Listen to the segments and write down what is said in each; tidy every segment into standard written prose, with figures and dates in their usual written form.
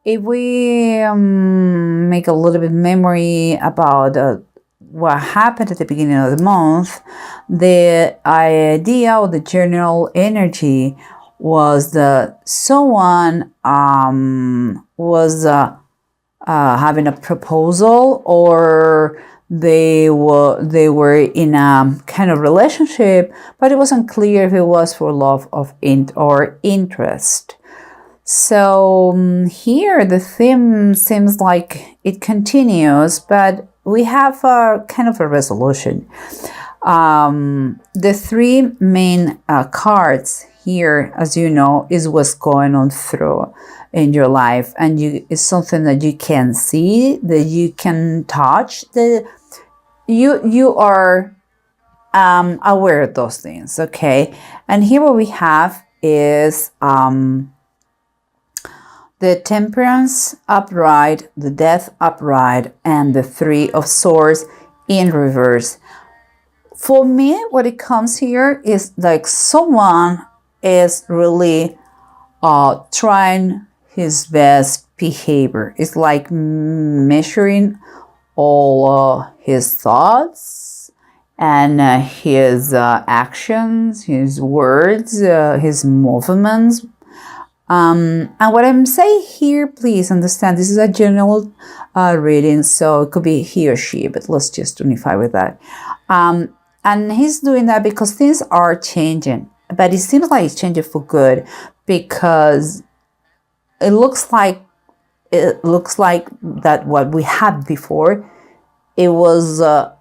if we make a little bit memory about what happened at the beginning of the month, the idea or the general energy was that someone was having a proposal, or they were in a kind of relationship, but it wasn't clear if it was for love of or interest. So here the theme seems like it continues, but we have a kind of a resolution. The three main cards here, as you know, is what's going on through in your life, and it's something that you can see, that you can touch, that you are aware of those things. Okay, and here what we have is the Temperance upright, the Death upright, and the Three of Swords in reverse. For me, what it comes here is like someone is really trying his best behavior. It's like measuring all his thoughts and his actions, his words, his movements. And what I'm saying here, please understand, this is a general reading, so it could be he or she, but let's just unify with that. And he's doing that because things are changing, but it seems like it's changing for good, because it looks like that what we had before, it was a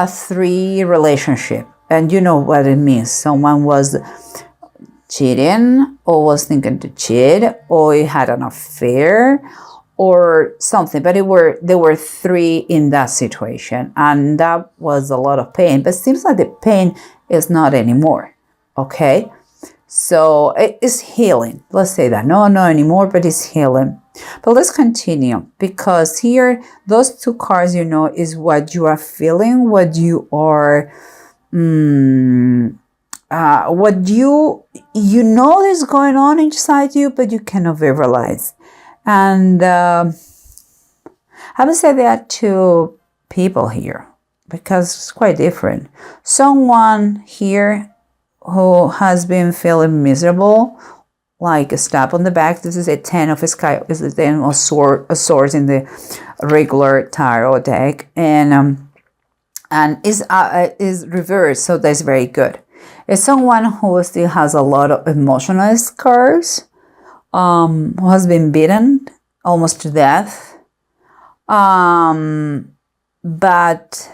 three relationship, and you know what it means. Someone was cheating, or was thinking to cheat, or he had an affair or something, but there were three in that situation, and that was a lot of pain. But it seems like the pain is not anymore. Okay, so it is healing. Let's say that. No anymore, but it's healing. But let's continue, because here those two cards, you know, is what you are feeling, what you are what you know is going on inside you, but you cannot verbalize. And I would say there are two people here, because it's quite different. Someone here who has been feeling miserable, like a stab on the back. This is a 10 of sky, is a 10 of swords in the regular tarot deck, and is reversed, so that's very good. It's someone who still has a lot of emotional scars, who has been beaten almost to death, but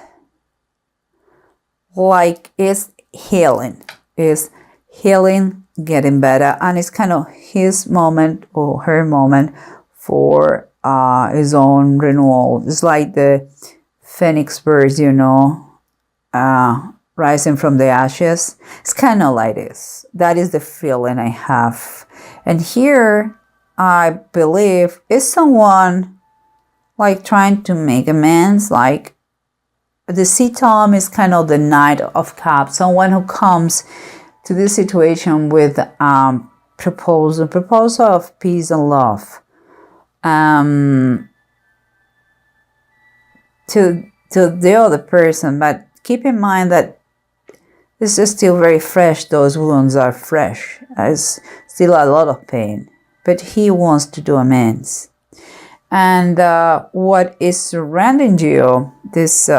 like is healing, getting better, and it's kind of his moment or her moment for his own renewal. It's like the phoenix birds, you know, rising from the ashes. It's kind of like this. That is the feeling I have. And here, I believe, is someone like trying to make amends. Like the C-Tom is kind of the Knight of Cups. Someone who comes to this situation with proposal of peace and love. To the other person, but keep in mind that this is still very fresh. Those wounds are fresh. There's still a lot of pain, but he wants to do amends. And what is surrounding you, this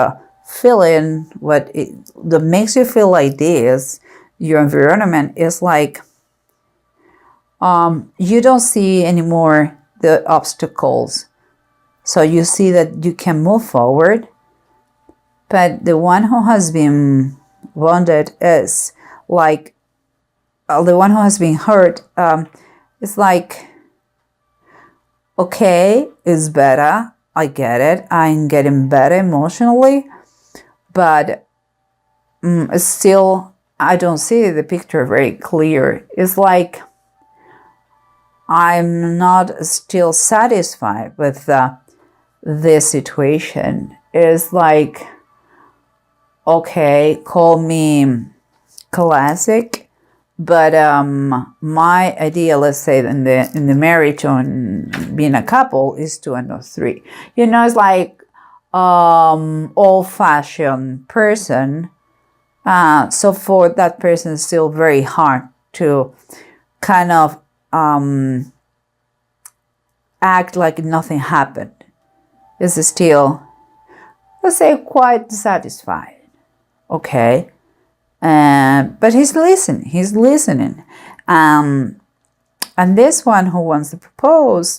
feeling, that makes you feel like this, your environment is like you don't see anymore the obstacles. So you see that you can move forward, but the one who has been wounded is like, the one who has been hurt, it's like, okay, it's better, I get it, I'm getting better emotionally, but still, I don't see the picture very clear. It's like I'm not still satisfied with this situation. It's like, okay, call me classic, But my idea, let's say in the marriage or being a couple, is 2 and 3. It's like old-fashioned person. So for that person, it's still very hard to kind of act like nothing happened. Is still, let's say, quite dissatisfied. Okay. But he's listening. And this one who wants to propose,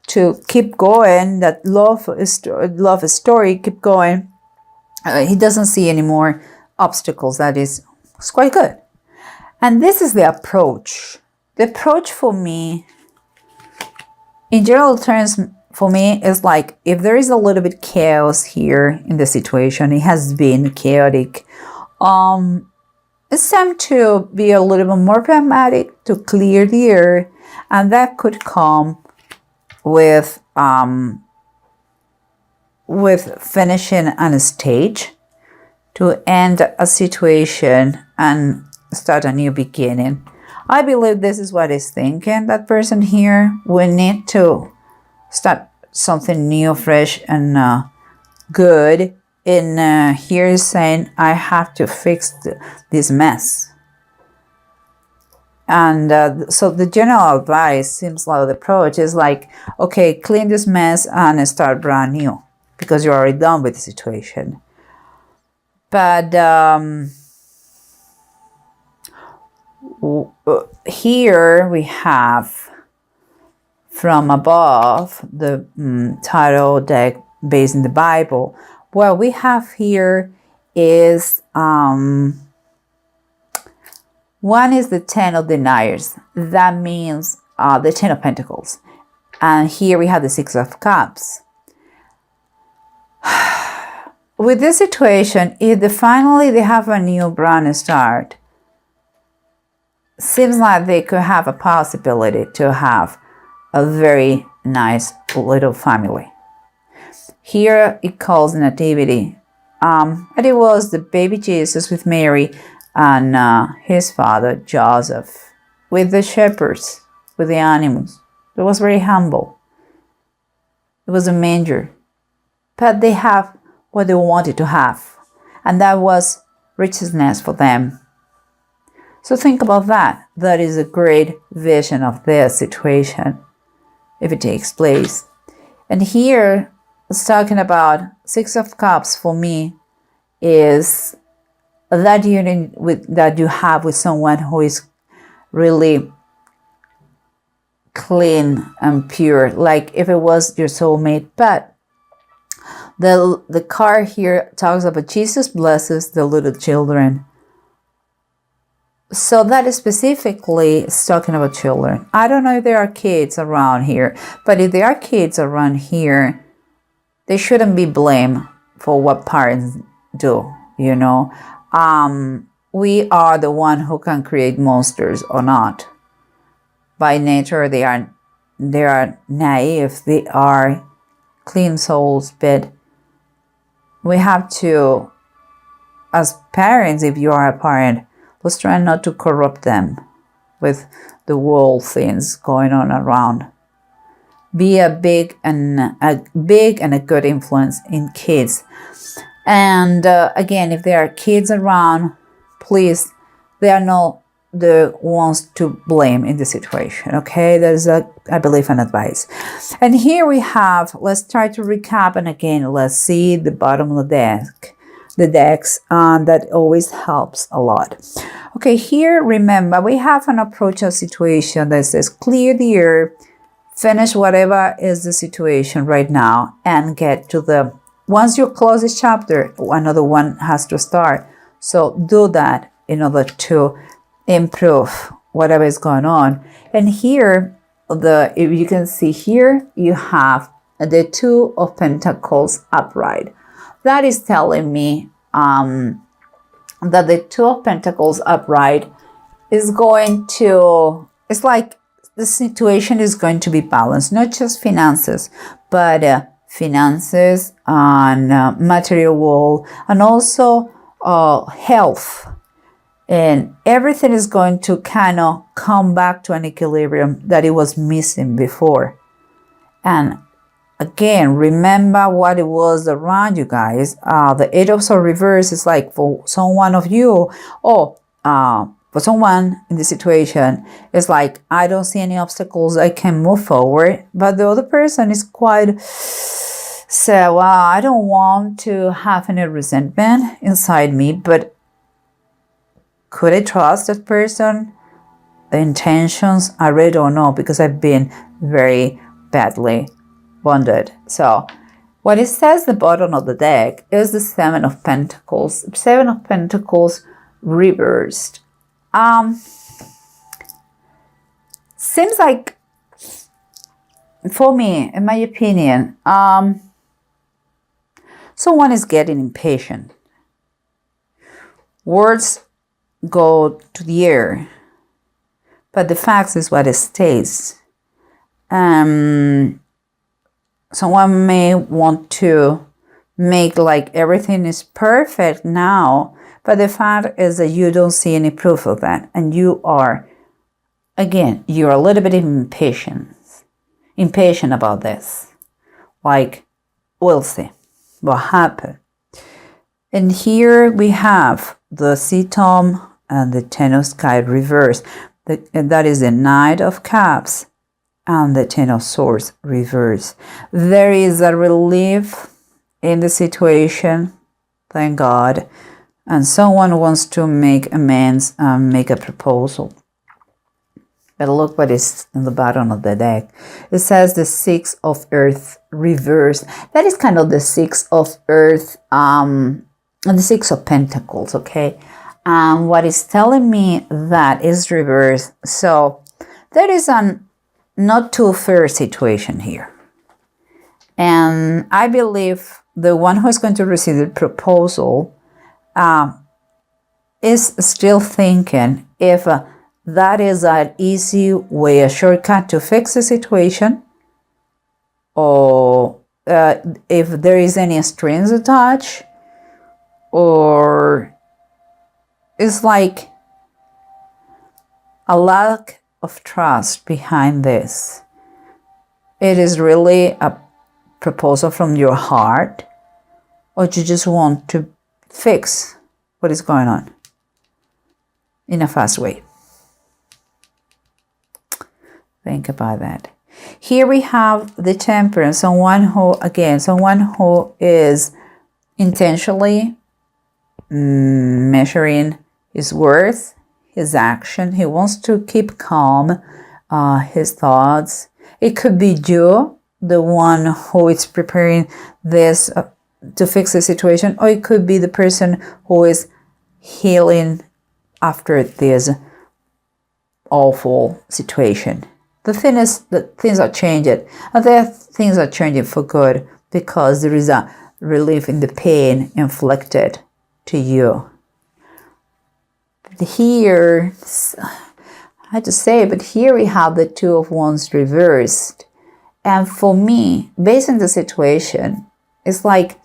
to keep going, that love story, keep going. He doesn't see any more obstacles. It's quite good. And this is the approach. The approach for me, in general terms, for me, is like, if there is a little bit chaos here in the situation, it has been chaotic. It's time to be a little bit more pragmatic, to clear the air, and that could come with finishing on a stage, to end a situation and start a new beginning. I believe this is what he's thinking. That person here will need to start something new, fresh, and good. And here is saying, I have to fix this mess. And so the general advice seems like the approach is like, okay, clean this mess and start brand new, because you're already done with the situation. But here we have from above the tarot deck based in the Bible. What we have here is one is the 10 of deniers. That means the 10 of Pentacles. And here we have the 6 of Cups. With this situation, if finally they have a new brand start, seems like they could have a possibility to have a very nice little family. Here it calls nativity. And it was the baby Jesus with Mary and his father Joseph with the shepherds, with the animals. It was very humble. It was a manger. But they have what they wanted to have. And that was richness for them. So think about that. That is a great vision of their situation, if it takes place. And here, it's talking about 6 of Cups for me is that union that you have with someone who is really clean and pure, like if it was your soulmate. But the card here talks about Jesus blesses the little children. So that is specifically talking about children. I don't know if there are kids around here, but if there are kids around here, they shouldn't be blamed for what parents do, We are the one who can create monsters or not. By nature, they are naive, they are clean souls, but we have to, as parents, if you are a parent, let's try not to corrupt them with the world things going on around. Be a big and a good influence in kids. And again, if there are kids around, please, they are not the ones to blame in the situation. Okay, that is I believe an advice. And here we have, let's try to recap, and again, let's see the bottom of the decks, that always helps a lot. Okay, here, remember, we have an approach of situation that says clear the air, finish whatever is the situation right now, and get to once you close this chapter, another one has to start. So do that in order to improve whatever is going on. And here, if you can see here, you have the 2 of Pentacles upright. That is telling me that the 2 of Pentacles upright is going to, it's like the situation is going to be balanced, not just finances, but finances and material world, and also health. and everything is going to kind of come back to an equilibrium that it was missing before. And again, remember what it was around you guys. The Eight of Swords reverse is like for someone of you, or for someone in the situation, it's like, I don't see any obstacles, I can move forward. But the other person is quite, so I don't want to have any resentment inside me, but could I trust that person? The intentions, I really don't know, because I've been very badly wounded. So what it says the bottom of the deck is the Seven of Pentacles. Seven of Pentacles reversed. Seems like, for me, in my opinion, someone is getting impatient. Words go to the air, but the facts is what it stays. Someone may want to make like everything is perfect now, but the fact is that you don't see any proof of that, and you are, again, you're a little bit impatient about this. Like, we'll see what happened. And here we have the Sea-Tom and the Ten of Sky reverse. That is the Knight of Cups and the Ten of Swords reverse. There is a relief in the situation, thank God, and someone wants to make amends and make a proposal. But look what is in the bottom of the deck. It says the Six of Earth reverse. That is kind of the Six of Earth, and the Six of Pentacles, okay? What is telling me that is reverse. So there is an not too fair situation here. And I believe the one who is going to receive the proposal is still thinking if that is an easy way, a shortcut to fix the situation, or if there is any strings attached, or it's like a lack of trust behind this. It is really a proposal from your heart, or you just want to fix what is going on in a fast way. Think about that. Here we have the Temperance, someone who is intentionally measuring his worth, his action. He wants to keep calm, his thoughts. It could be you, the one who is preparing this to fix the situation, or it could be the person who is healing after this awful situation. The thing is that things are changing, and things are changing for good, because there is a relief in the pain inflicted to you. Here, I had to say, but here we have the Two of Wands reversed. And for me, based on the situation, it's like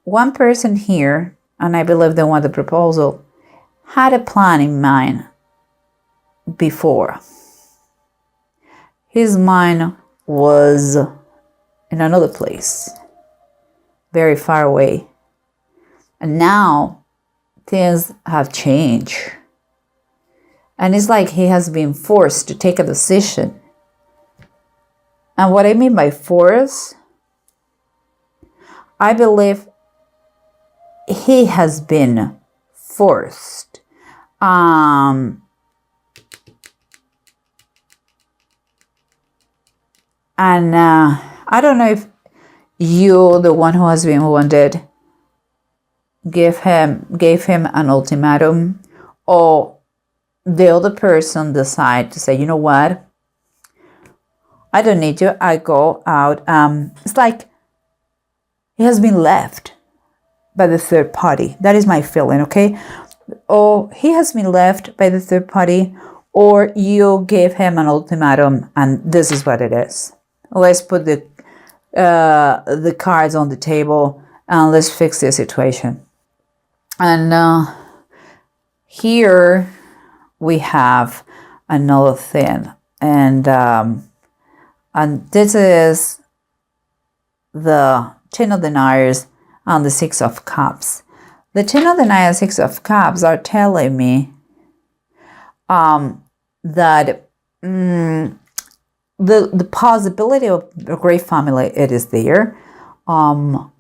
one person here, and I believe the one the proposal, had a plan in mind before. His mind was in another place, very far away. And now things have changed. And it's like he has been forced to take a decision. And what I mean by force, I believe he has been forced. And I don't know if you, the one who has been wounded, gave him an ultimatum, or the other person decide to say, you know what, I don't need you, I go out. It's like he has been left by the third party. That is my feeling, okay? Or he has been left by the third party, or you gave him an ultimatum, and this is what it is. Let's put the cards on the table and let's fix the situation. And here we have another thing, and this is the Ten of Deniers and the Six of Cups. The Ten of Deniers, Six of Cups are telling me that the possibility of a great family, it is there.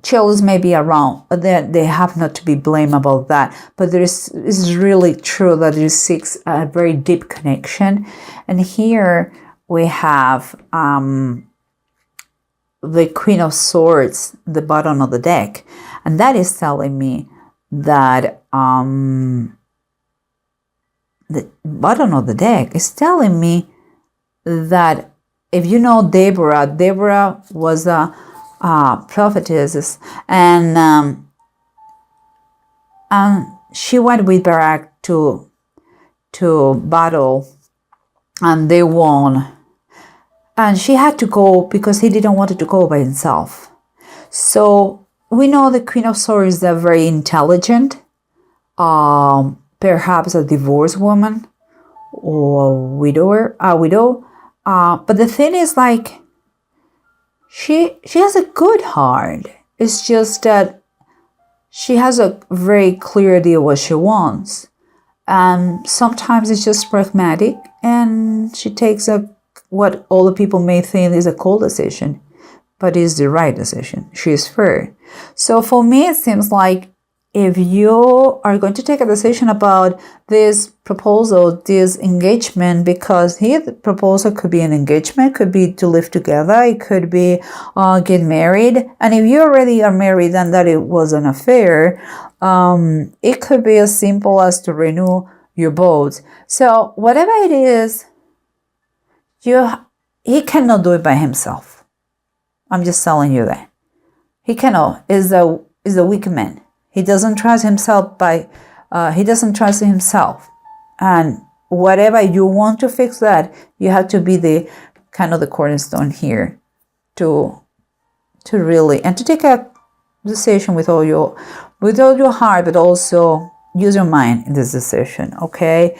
Chills may be around, but they have not to be blamed about that. But it's really true that it seeks a very deep connection. And here we have the Queen of Swords, the bottom of the deck, and that is telling me that the bottom of the deck is telling me that if you know Deborah was a prophetess, and she went with Barak to battle, and they won. And she had to go because he didn't want to go by himself. So we know the Queen of Swords is a very intelligent, perhaps a divorced woman or a widow. But the thing is, like, she has a good heart. It's just that she has a very clear idea what she wants. And sometimes it's just pragmatic, and she takes what all the people may think is a cold decision, but is the right decision. She is fair. So for me, it seems like if you are going to take a decision about this proposal, this engagement, because here the proposal could be an engagement, could be to live together, it could be get married. And if you already are married and that it was an affair, it could be as simple as to renew your vows. So whatever it is, he cannot do it by himself. I'm just telling you that. He cannot. Is a weak man. He doesn't trust himself he doesn't trust himself. And whatever you want to fix that, you have to be the kind of the cornerstone here to really, and to take a decision with all your heart, but also use your mind in this decision. Okay.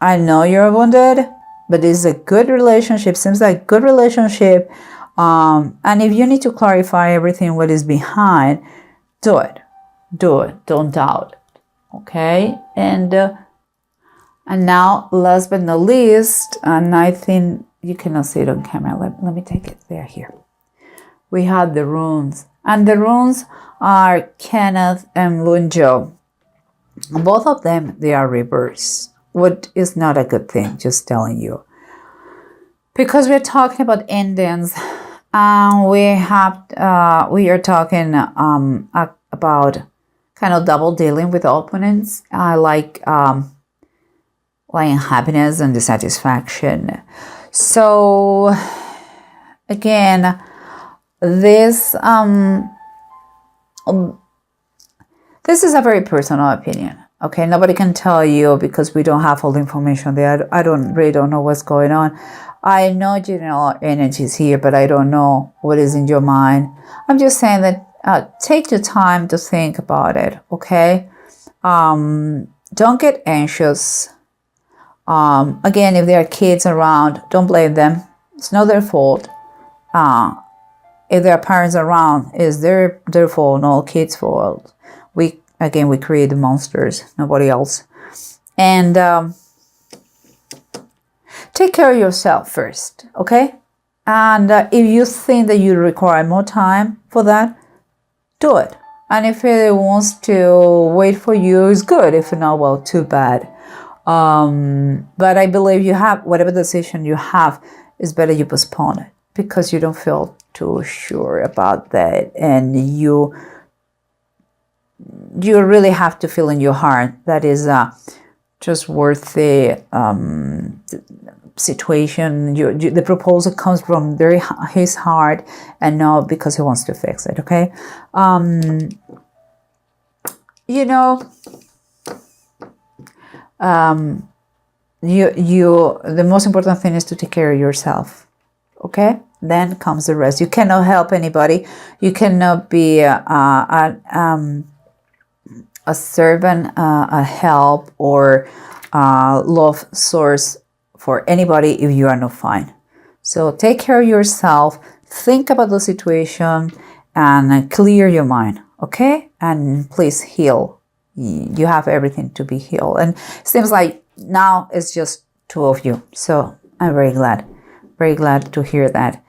I know you're wounded, but it's a good relationship. Seems like a good relationship. And if you need to clarify everything, what is behind, do it. Don't doubt it. Okay. And now, last but not least, and I think you cannot see it on camera. Let me take it there. Here we have the runes, and the runes are Kenneth and Lunjo. Both of them, they are reversed. What is not a good thing, just telling you. Because we're talking about endings, we are talking about kind of double dealing with opponents, like unhappiness and dissatisfaction. So again, this is a very personal opinion. Okay, nobody can tell you because we don't have all the information there. I really don't know what's going on. I know general energies here, but I don't know what is in your mind. I'm just saying that take the time to think about it, okay? Don't get anxious. Again, if there are kids around, don't blame them. It's not their fault. If there are parents around, it's their fault, not kids' fault. We create the monsters, nobody else. And take care of yourself first, okay? And if you think that you require more time for that, do it. And if it wants to wait for you, it's good. If not, well, too bad. But I believe you have, whatever decision you have, it's better you postpone it because you don't feel too sure about that. And you really have to feel in your heart that is just worth the situation. The proposal comes from his heart and not because he wants to fix it, okay? The most important thing is to take care of yourself, okay? Then comes the rest. You cannot help anybody. You cannot be a servant, a help, or love source for anybody if you are not fine. So take care of yourself, think about the situation, and clear your mind, okay? And please heal. You have everything to be healed. And it seems like now it's just two of you. So I'm very glad to hear that.